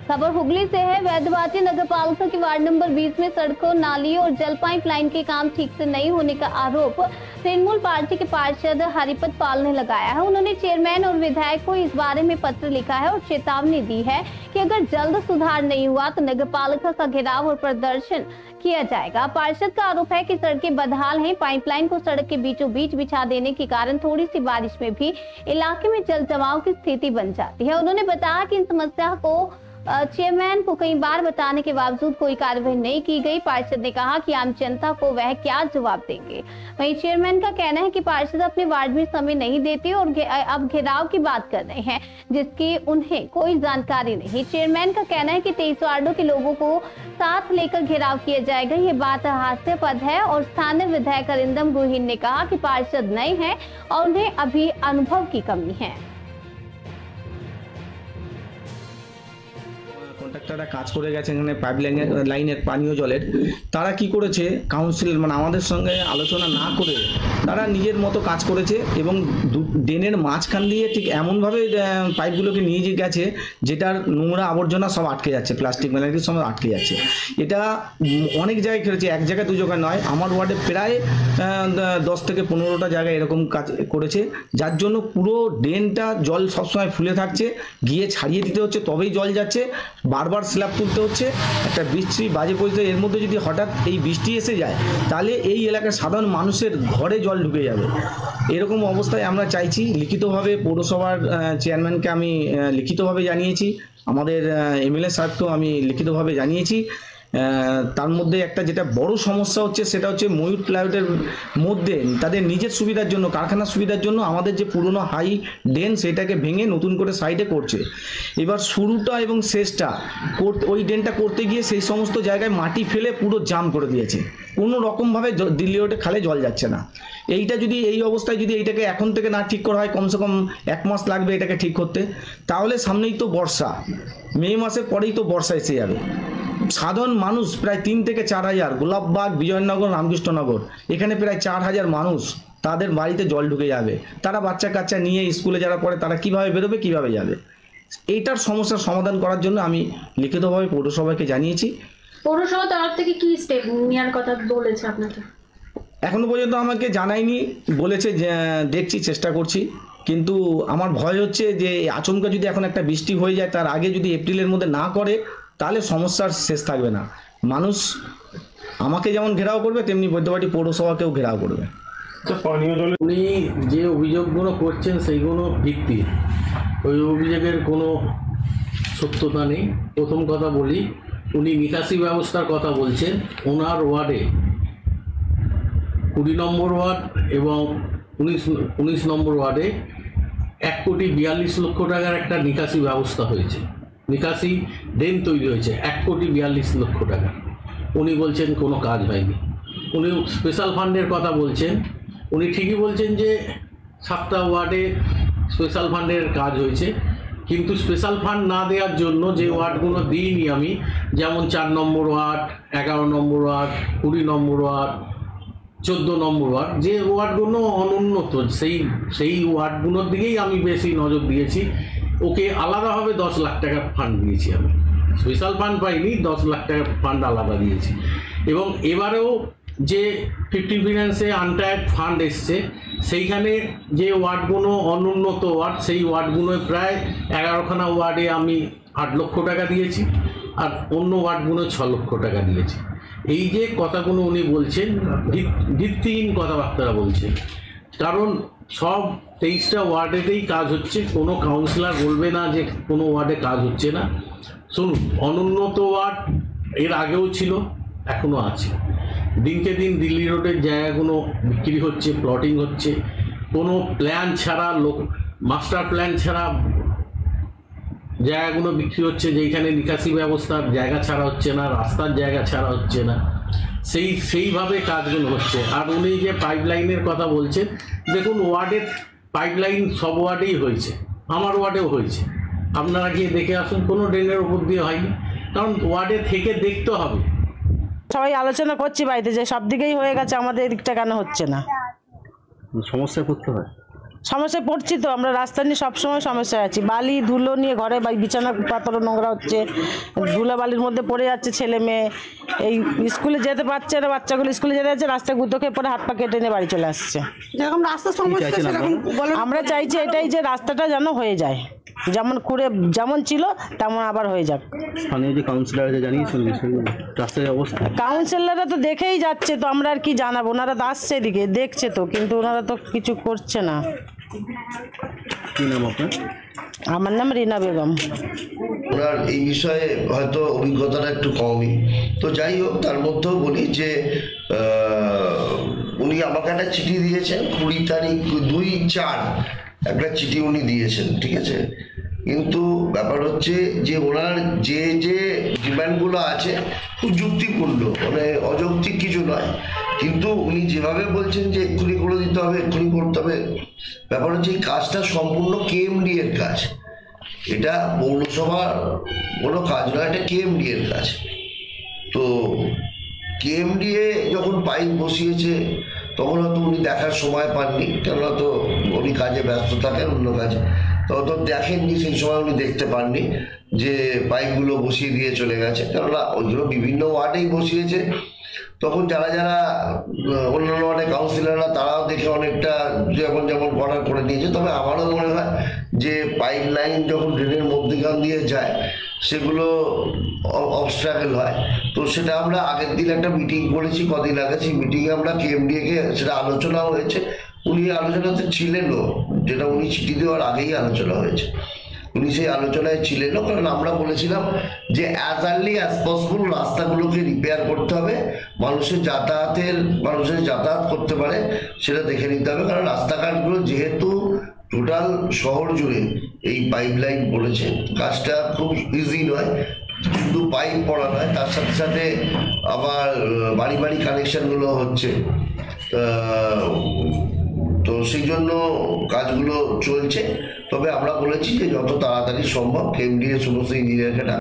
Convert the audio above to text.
खबर हुगली से है। वैद्यवाटी नगर पालिका की वार्ड नंबर 20 में सड़कों, नालियों और जल पाइपलाइन के काम ठीक से नहीं होने का आरोप तृणमूल पार्टी के पार्षद हरिपत पाल ने लगाया है। उन्होंने चेयरमैन और विधायक को इस बारे में पत्र लिखा है और चेतावनी दी है कि अगर जल्द सुधार नहीं हुआ तो नगर पालिका का घेराव और प्रदर्शन किया जाएगा। पार्षद का आरोप है कि सड़कें बदहाल हैं। पाइपलाइन को सड़क के बीचों बीच बिछा देने के कारण थोड़ी सी बारिश में भी इलाके में जल जमाव की स्थिति बन जाती है। उन्होंने बताया कि इन समस्या को चेयरमैन को कई बार बताने के बावजूद कोई कार्रवाई नहीं की गई। पार्षद ने कहा कि आम जनता को वह क्या जवाब देंगे। वहीं चेयरमैन का कहना है कि पार्षद अपने वार्ड में समय नहीं देते और अब घेराव की बात कर रहे हैं जिसकी उन्हें कोई जानकारी नहीं। चेयरमैन का कहना है कि 23 वार्डों के लोगों को साथ लेकर घेराव किया जाएगा। ये बात हास्यास्पद है। और स्थानीय विधायक अरिंदम गोहिल ने कहा कि पार्षद नए हैं और उन्हें अभी अनुभव की कमी है। কন্ট্রাক্টররা কাজ করে গেছে এখানে পাইপ লাইনের পানীয় জলের, তারা কি করেছে কাউন্সিলর মানে আমাদের সঙ্গে আলোচনা না করে তারা নিজের মতো কাজ করেছে এবং ড্রেনের মাঝখান দিয়ে ঠিক এমনভাবে পাইপগুলোকে নিয়ে গেছে যেটার নোংরা আবর্জনা সব আটকে যাচ্ছে, প্লাস্টিক ম্যালাইটির সব আটকে যাচ্ছে। এটা অনেক জায়গায় করেছে, এক জায়গায় দু জায়গায় নয়। আমার ওয়ার্ডে প্রায় 10 থেকে 15টা জায়গায় এরকম কাজ করেছে, যার জন্য পুরো ড্রেনটা জল সবসময় ফুলে থাকছে, গিয়ে ছাড়িয়ে দিতে হচ্ছে তবেই জল যাচ্ছে, বারবার স্ল্যাব তুলতে হচ্ছে। একটা বৃষ্টি বাজে পড়তে, এর মধ্যে যদি হঠাৎ এই বৃষ্টি এসে যায় তাহলে এই এলাকার সাধারণ মানুষের ঘরে জল ঢুকে যাবে। এরকম অবস্থায় আমরা চাইছি লিখিতভাবে পৌরসভার চেয়ারম্যানকে আমি লিখিতভাবে জানিয়েছি, আমাদের এমএলএ সাহেবকেও আমি লিখিতভাবে জানিয়েছি। তার মধ্যে একটা যেটা বড় সমস্যা হচ্ছে সেটা হচ্ছে ময়ূর প্লাইউডের মধ্যে তাদের নিজের সুবিধার জন্য, কারখানার সুবিধার জন্য আমাদের যে পুরনো হাই ড্রেন সেটাকে ভেঙে নতুন করে সাইডে করছে। এবার শুরুটা এবং শেষটা ওই ড্রেনটা করতে গিয়ে সেই সমস্ত জায়গায় মাটি ফেলে পুরো জাম করে দিয়েছে, কোনো রকমভাবে দিল্লি রোডে খালে জল যাচ্ছে না। এইটা যদি এই অবস্থায় যদি এইটাকে এখন থেকে না ঠিক করা হয়, কমসে কম 1 মাস লাগবে এটাকে ঠিক করতে। তাহলে সামনেই তো বর্ষা, মে মাসের পরেই তো বর্ষা এসে যাবে। সাধারণ মানুষ প্রায় 3 থেকে 4 হাজার, গোলাপবাগ, বিজয়নগর, রামকৃষ্ণনগর, এখানে প্রায় 4 হাজার মানুষ, তাদের বাড়িতে জল ঢুকে যাবে। তারা বাচ্চা কাচ্চা নিয়ে স্কুলে যারা পড়ে তারা কিভাবে বেরোবে, কিভাবে যাবে? এইটার সমস্যার সমাধান করার জন্য আমি লিখিতভাবে পৌরসভাকে জানিয়েছি। পৌরসভা তরফ থেকে কি স্টেপ নেওয়ার কথা বলেছে আপনাকে? এখনো পর্যন্ত আমাকে জানায়নি, বলেছে যে দেখছি, চেষ্টা করছি। কিন্তু আমার ভয় হচ্ছে যে আচমকা যদি এখন একটা বৃষ্টি হয়ে যায়, তার আগে যদি এপ্রিলের মধ্যে না করে তাহলে সমস্যার শেষ থাকবে না। মানুষ আমাকে যেমন ঘেরাও করবে তেমনি বৈদ্যবাটি পৌরসভাকেও ঘেরাও করবে। উনি যে অভিযোগগুলো করছেন সেইগুলো ভিত্তি, ওই অভিযোগের কোনো সত্যতা নেই। প্রথম কথা বলি, উনি নিকাশি ব্যবস্থার কথা বলছেন। ওনার ওয়ার্ডে 20 নম্বর ওয়ার্ড এবং 19 নম্বর ওয়ার্ডে 1,42,00,000 টাকার একটা নিকাশি ব্যবস্থা হয়েছে, নিকাশি ড্রেন তৈরি হয়েছে 1,42,00,000 টাকা। উনি বলছেন কোনো কাজ হয়নি। উনি স্পেশাল ফান্ডের কথা বলছেন। উনি ঠিকই বলছেন যে 7টা ওয়ার্ডে স্পেশাল ফান্ডের কাজ হয়েছে, কিন্তু স্পেশাল ফান্ড না দেওয়ার জন্য যে ওয়ার্ডগুলো দিইনি আমি, যেমন 4 নম্বর ওয়ার্ড, 11 নম্বর ওয়ার্ড, 20 নম্বর ওয়ার্ড, 14 নম্বর ওয়ার্ড, যে ওয়ার্ডগুলো অনুন্নত সেই ওয়ার্ডগুলোর দিকেই আমি বেশি নজর দিয়েছি। ওকে আলাদাভাবে 10 লাখ টাকা ফান্ড দিয়েছি আমি, স্পেশাল ফান্ড পাইনি, 10 লাখ টাকা ফান্ড আলাদা দিয়েছি। এবং এবারেও যে 50 ফিনান্সে আনটায়ার্ড ফান্ড এসছে, সেইখানে যে ওয়ার্ডগুলো অনুন্নত ওয়ার্ড, সেই ওয়ার্ডগুলোয় প্রায় 11খানা ওয়ার্ডে আমি 8 লক্ষ টাকা দিয়েছি, আর অন্য ওয়ার্ডগুলো 6 লক্ষ টাকা দিয়েছি। এই যে কথাগুলো উনি বলছেন ভিত্তিহীন কথাবার্তা বলছেন, কারণ সব 23টা ওয়ার্ডেতেই কাজ হচ্ছে। কোনো কাউন্সিলর বলবে না যে কোনো ওয়ার্ডে কাজ হচ্ছে না। শুনুন, অনুন্নত ওয়ার্ড এর আগেও ছিল, এখনও আছে। দিনকে দিন দিল্লি রোডের জায়গাগুলো বিক্রি হচ্ছে, প্লটিং হচ্ছে, কোনো প্ল্যান ছাড়া, মাস্টার প্ল্যান ছাড়া জায়গাগুলো বিক্রি হচ্ছে, যেখানে নিকাশি ব্যবস্থার জায়গা ছাড়া হচ্ছে না, রাস্তার জায়গা ছাড়া হচ্ছে না, সেইভাবে কাজগুলো হচ্ছে। আর উনি যে পাইপলাইনের কথা বলছেন, দেখুন ওয়ার্ডের পাইপলাইন সব ওয়ার্ডেই হয়েছে, আমার ওয়ার্ডেও হয়েছে। আপনারা গিয়ে দেখে আসুন, কোনো ড্রেনের উপর দিয়ে হয়নি, কারণ ওয়ার্ডে থেকে দেখতে হবে। সবাই আলোচনা করছি বাড়িতে যে সব দিকেই হয়ে গেছে, আমাদের এদিকটা কেন হচ্ছে না, সমস্যা করতে হয়। সমস্যায় পড়ছি তো আমরা, রাস্তা নিয়ে সবসময় সমস্যায় আছি। বালি ধুলো নিয়ে ঘরে বিছানা পাতর নোংরা হচ্ছে, ধুলো বালির মধ্যে পড়ে যাচ্ছে ছেলে মেয়ে। এই স্কুলে যেতে পারছে না, বাচ্চাগুলো স্কুলে যেতে যাচ্ছে, রাস্তায় গুঁতো খেয়ে পরে হাত পা কেটে নিয়ে বাড়ি চলে আসছে। যেরকম রাস্তার সমস্যা সেরকম বলেন। আমরা চাইছি এটাই যে রাস্তাটা যেন হয়ে যায়, যেমন করে যেমন ছিল তেমন আবার হয়ে যাক। স্থানীয় যে কাউন্সিলর জানিয়েছেন বিষয়গুলো, রাস্তার অবস্থা কাউন্সিলররা তো দেখেই যাচ্ছে, তো আমরা আর কি জানাবো, ওনারা তো আসছে এদিকে দেখছে তো, কিন্তু ওনারা তো কিছু করছে না। কি নাম আপনার? আমার নাম রিনা বেগম। ওনার এই বিষয়ে হয়তো অভিজ্ঞতাটা একটু কমই, তো যাই হোক তার মধ্যেও বলি যে উনি আমাকে একটা চিঠি দিয়েছেন 20 তারিখ 2/4 একটা চিঠি উনি দিয়েছেন, ঠিক আছে। কিন্তু ব্যাপার হচ্ছে যে ওনার যে যে ডিমান্ডগুলো আছে খুব যুক্তিপূর্ণ, মানে অযৌক্তিক কিছু নয়, কিন্তু উনি যেভাবে বলছেন যে এক্ষুনি করে দিতে হবে, এক্ষুনি করতে হবে, ব্যাপার হচ্ছে এই কাজটা সম্পূর্ণ কেএমডি এর কাজ, এটা পৌরসভার কোনো কাজ নয়, এটা কেএমডি এর কাজ। তো কেএমডিএ যখন পাইপ বসিয়েছে তখন হয়তো উনি দেখার সময় পাননি, কেননা তো উনি কাজে ব্যস্ত থাকেন, অন্য কাজে তো দেখেননি, সেই সময় উনি দেখতে পাননি যে পাইপগুলো বসিয়ে দিয়ে চলে গেছে, কেননা ওইগুলো বিভিন্ন ওয়ার্ডেই বসিয়েছে। তখন যারা যারা অন্যান্য ওয়ার্ডে কাউন্সিলররা তারাও দেখে অনেকটা যেমন যেমন করার করে নিয়েছে। তবে আমারও মনে হয় যে পাইপ লাইন যখন ড্রেনের মধ্যখান দিয়ে যায় সেগুলো অবস্ট্রাগল হয়, তো সেটা আমরা আগের দিন একটা মিটিং করেছি কদিন আগে, সেই মিটিংয়ে আমরা কেএমডিএকে সেটা আলোচনা হয়েছে, উনি আলোচনাতে ছিলেনও, যেটা উনি চিঠি দেওয়ার আগেই আলোচনা হয়েছে, উনি সেই আলোচনায় ছিলেনও, কারণ আমরা বলেছিলাম যে অ্যাজ আর্লি অ্যাজ পসিবল রাস্তাগুলোকে রিপেয়ার করতে হবে, মানুষের যাতায়াত করতে পারে সেটা দেখে নিতে হবে, কারণ রাস্তাঘাটগুলো যেহেতু টোটাল শহর জুড়ে এই পাইপ লাইন পড়েছে, কাজটা খুব ইজি নয়, শুধু পাইপ পড়া নয়, তার সাথে সাথে আবার বাড়ি বাড়ি কানেকশনগুলো হচ্ছে, তো সেই জন্য কাজগুলো চলছে। তবে আমরা বলেছি যে যত তাড়াতাড়ি সম্ভব কেএমডিএ সমস্ত ইঞ্জিনিয়ারকে